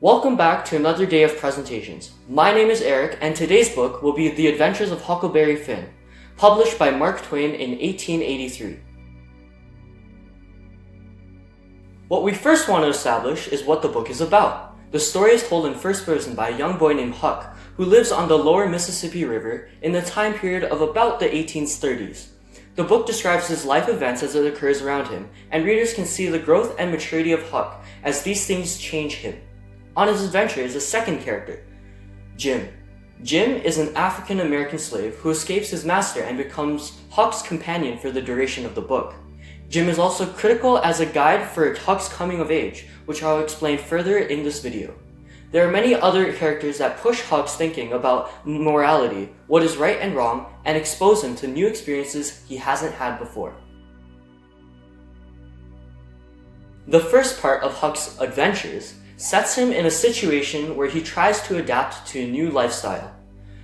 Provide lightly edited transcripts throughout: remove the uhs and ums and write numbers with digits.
Welcome back to another day of presentations. My name is Eric, and today's book will be The Adventures of Huckleberry Finn, published by Mark Twain in 1883. What we first want to establish is what the book is about. The story is told in first person by a young boy named Huck, who lives on the lower Mississippi River in the time period of about the 1830s. The book describes his life events as it occurs around him, and readers can see the growth and maturity of Huck as these things change him. On his adventure is a second character, Jim. Jim is an African-American slave who escapes his master and becomes Huck's companion for the duration of the book. Jim is also critical as a guide for Huck's coming of age, which I'll explain further in this video. There are many other characters that push Huck's thinking about morality, what is right and wrong, and expose him to new experiences he hasn't had before. The first part of Huck's adventures sets him in a situation where he tries to adapt to a new lifestyle.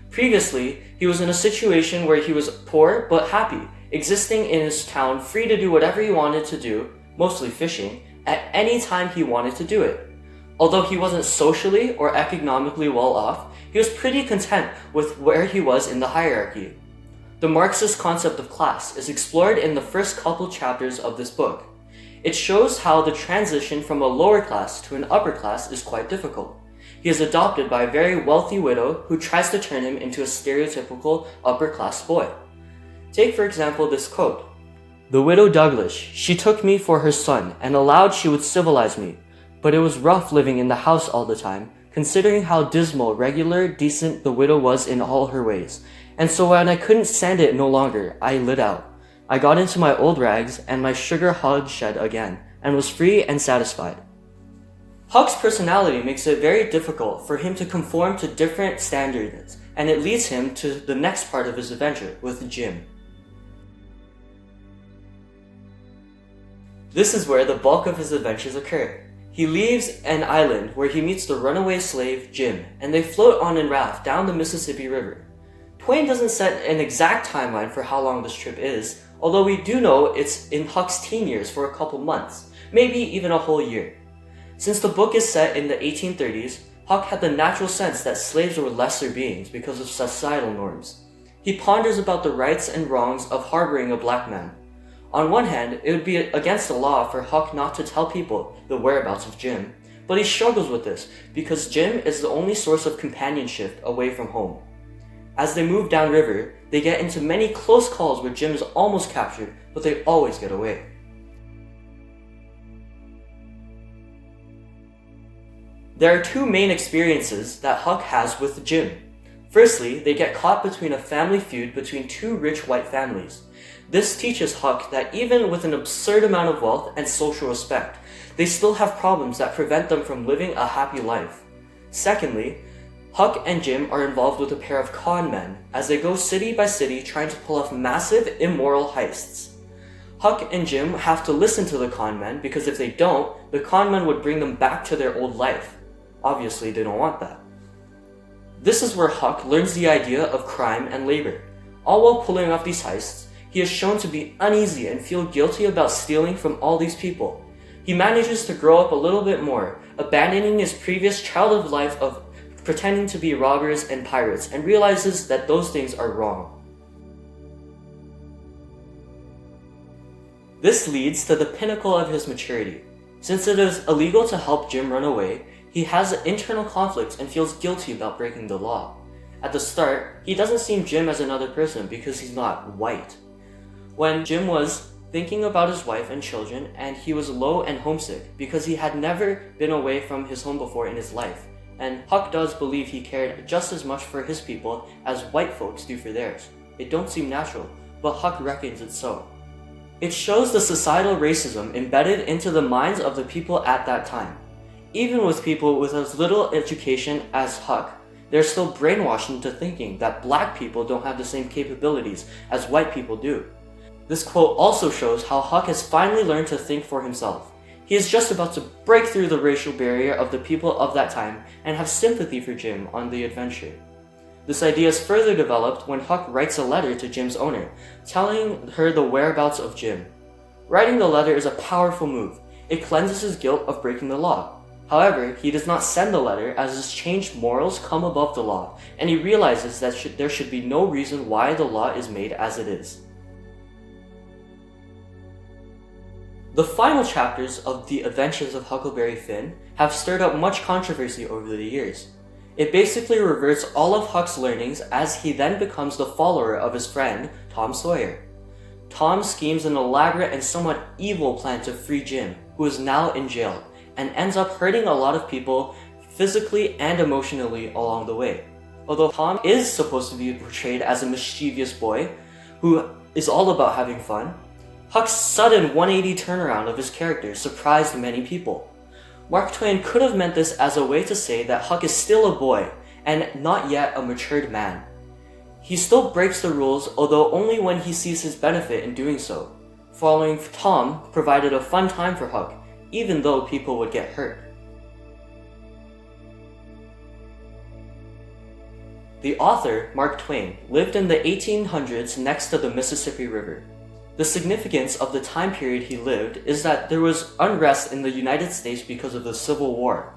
Previously, he was in a situation where he was poor but happy, existing in his town free to do whatever he wanted to do, mostly fishing, at any time he wanted to do it. Although he wasn't socially or economically well off, he was pretty content with where he was in the hierarchy. The Marxist concept of class is explored in the first couple chapters of this book. It shows how the transition from a lower class to an upper class is quite difficult. He is adopted by a very wealthy widow who tries to turn him into a stereotypical upper class boy. Take for example this quote, "The widow Douglas, she took me for her son and allowed she would civilize me. But it was rough living in the house all the time, considering how dismal, regular, decent the widow was in all her ways. And so when I couldn't stand it no longer, I lit out. I got into my old rags and my sugar hogshead again, and was free and satisfied." Huck's personality makes it very difficult for him to conform to different standards, and it leads him to the next part of his adventure with Jim. This is where the bulk of his adventures occur. He leaves an island where he meets the runaway slave, Jim, and they float on a raft down the Mississippi River. Twain doesn't set an exact timeline for how long this trip is, although we do know it's in Huck's teen years for a couple months, maybe even a whole year. Since the book is set in the 1830s, Huck had the natural sense that slaves were lesser beings because of societal norms. He ponders about the rights and wrongs of harboring a black man. On one hand, it would be against the law for Huck not to tell people the whereabouts of Jim, but he struggles with this because Jim is the only source of companionship away from home. As they move downriver, they get into many close calls where Jim is almost captured, but they always get away. There are two main experiences that Huck has with Jim. Firstly, they get caught between a family feud between two rich white families. This teaches Huck that even with an absurd amount of wealth and social respect, they still have problems that prevent them from living a happy life. Secondly, Huck and Jim are involved with a pair of con men as they go city by city trying to pull off massive immoral heists. Huck and Jim have to listen to the con men because if they don't, the con men would bring them back to their old life. Obviously, they don't want that. This is where Huck learns the idea of crime and labor. All while pulling off these heists, he is shown to be uneasy and feel guilty about stealing from all these people. He manages to grow up a little bit more, abandoning his previous childhood life of pretending to be robbers and pirates, and realizes that those things are wrong. This leads to the pinnacle of his maturity. Since it is illegal to help Jim run away, he has internal conflicts and feels guilty about breaking the law. At the start, he doesn't see Jim as another person because he's not white. When Jim was thinking about his wife and children, and he was low and homesick because he had never been away from his home before in his life, and Huck does believe he cared just as much for his people as white folks do for theirs. It don't seem natural, but Huck reckons it's so. It shows the societal racism embedded into the minds of the people at that time. Even with people with as little education as Huck, they're still brainwashed into thinking that black people don't have the same capabilities as white people do. This quote also shows how Huck has finally learned to think for himself. He is just about to break through the racial barrier of the people of that time and have sympathy for Jim on the adventure. This idea is further developed when Huck writes a letter to Jim's owner, telling her the whereabouts of Jim. Writing the letter is a powerful move. It cleanses his guilt of breaking the law. However, he does not send the letter as his changed morals come above the law, and he realizes that there should be no reason why the law is made as it is. The final chapters of The Adventures of Huckleberry Finn have stirred up much controversy over the years. It basically reverts all of Huck's learnings as he then becomes the follower of his friend, Tom Sawyer. Tom schemes an elaborate and somewhat evil plan to free Jim, who is now in jail, and ends up hurting a lot of people physically and emotionally along the way. Although Tom is supposed to be portrayed as a mischievous boy who is all about having fun, Huck's sudden 180 turnaround of his character surprised many people. Mark Twain could have meant this as a way to say that Huck is still a boy and not yet a matured man. He still breaks the rules, although only when he sees his benefit in doing so. Following Tom provided a fun time for Huck, even though people would get hurt. The author, Mark Twain, lived in the 1800s next to the Mississippi River. The significance of the time period he lived is that there was unrest in the United States because of the Civil War.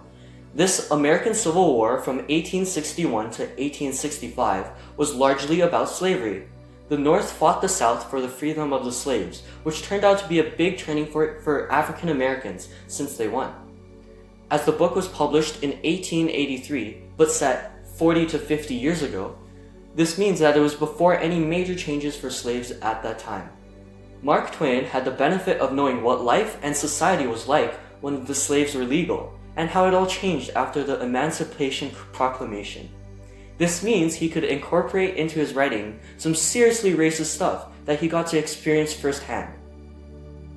This American Civil War from 1861 to 1865 was largely about slavery. The North fought the South for the freedom of the slaves, which turned out to be a big turning point for African Americans since they won. As the book was published in 1883, but set 40 to 50 years ago, this means that it was before any major changes for slaves at that time. Mark Twain had the benefit of knowing what life and society was like when the slaves were legal, and how it all changed after the Emancipation Proclamation. This means he could incorporate into his writing some seriously racist stuff that he got to experience firsthand.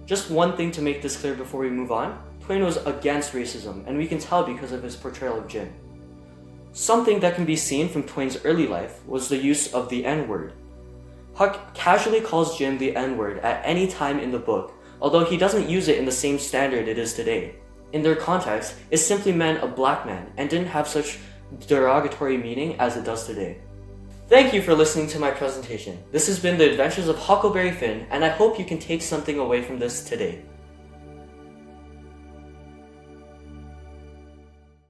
Just one thing to make this clear before we move on, Twain was against racism, and we can tell because of his portrayal of Jim. Something that can be seen from Twain's early life was the use of the N-word. Huck casually calls Jim the N-word at any time in the book, although he doesn't use it in the same standard it is today. In their context, it simply meant a black man and didn't have such derogatory meaning as it does today. Thank you for listening to my presentation. This has been The Adventures of Huckleberry Finn, and I hope you can take something away from this today.